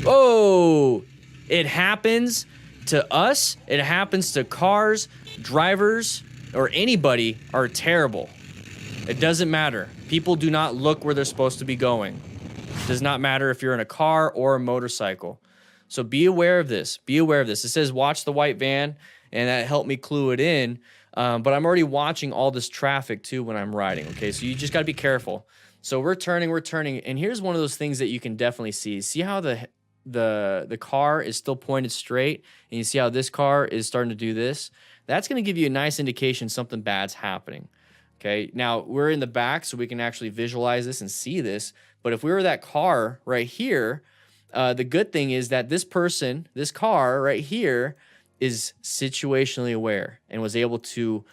Oh, it happens to us. It happens to cars, drivers, or anybody are terrible. It doesn't matter. People do not look where they're supposed to be going. It does not matter if you're in a car or a motorcycle. So be aware of this. Be aware of this. It says watch the white van, and that helped me clue it in. But I'm already watching all this traffic too when I'm riding. Okay, so you just got to be careful. So we're turning, and here's one of those things that you can definitely see. See how the car is still pointed straight, and you see how this car is starting to do this? That's going to give you a nice indication something bad's happening. Okay, now we're in the back, so we can actually visualize this and see this. But if we were that car right here, the good thing is that this car right here, is situationally aware and was able to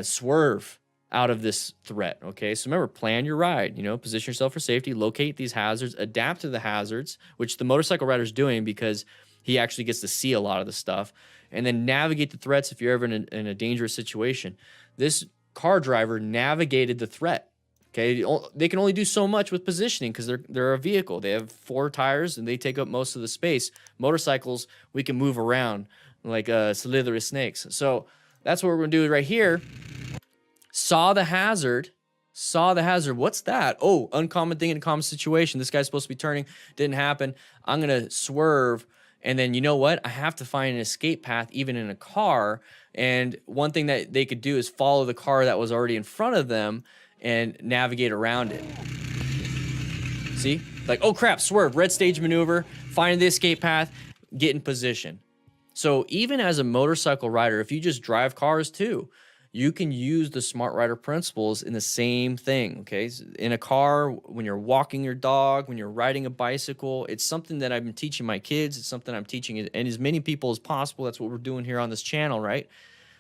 swerve out of this threat. Okay, so remember, plan your ride. You know, position yourself for safety, locate these hazards, adapt to the hazards, which the motorcycle rider is doing because he actually gets to see a lot of the stuff, and then navigate the threats if you're ever in a dangerous situation. This car driver navigated the threat. Okay, they can only do so much with positioning because they're a vehicle. They have 4 tires and they take up most of the space. Motorcycles, we can move around like slithery snakes. So that's what we're gonna do right here. Saw the hazard. What's that? Oh, uncommon thing in a common situation. This guy's supposed to be turning. Didn't happen. I'm gonna swerve. And then you know what? I have to find an escape path even in a car. And one thing that they could do is follow the car that was already in front of them and navigate around it. See? Like, oh crap, swerve, red stage maneuver, find the escape path, get in position. So even as a motorcycle rider, if you just drive cars too, you can use the smart rider principles in the same thing, okay? In a car, when you're walking your dog, when you're riding a bicycle, it's something that I've been teaching my kids. It's something I'm teaching and as many people as possible. That's what we're doing here on this channel, right?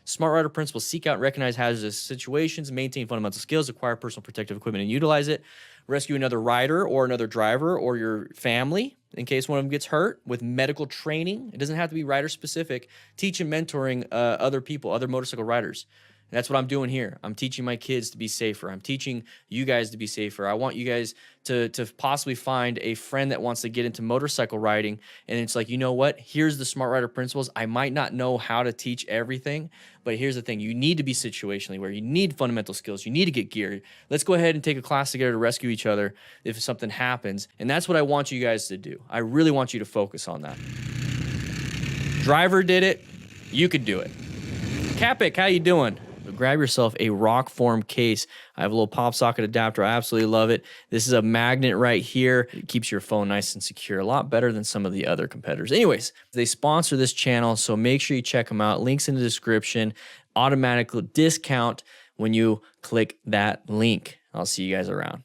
Smart rider principles: seek out and recognize hazardous situations, maintain fundamental skills, acquire personal protective equipment and utilize it, rescue another rider or another driver or your family in case one of them gets hurt with medical training. It doesn't have to be rider specific. Teach and mentoring other people, other motorcycle riders. And that's what I'm doing here. I'm teaching my kids to be safer. I'm teaching you guys to be safer. I want you guys to possibly find a friend that wants to get into motorcycle riding. And it's like, you know what? Here's the smart rider principles. I might not know how to teach everything, but here's the thing. You need to be situationally aware. You need fundamental skills. You need to get geared. Let's go ahead and take a class together to rescue each other if something happens. And that's what I want you guys to do. I really want you to focus on that. Driver did it. You could do it. Capic, how you doing? Grab yourself a rock form case. I have a little pop socket adapter. I absolutely love it. This is a magnet right here. It keeps your phone nice and secure, a lot better than some of the other competitors. Anyways, they sponsor this channel, so make sure you check them out. Links in the description. Automatic discount when you click that link. I'll see you guys around.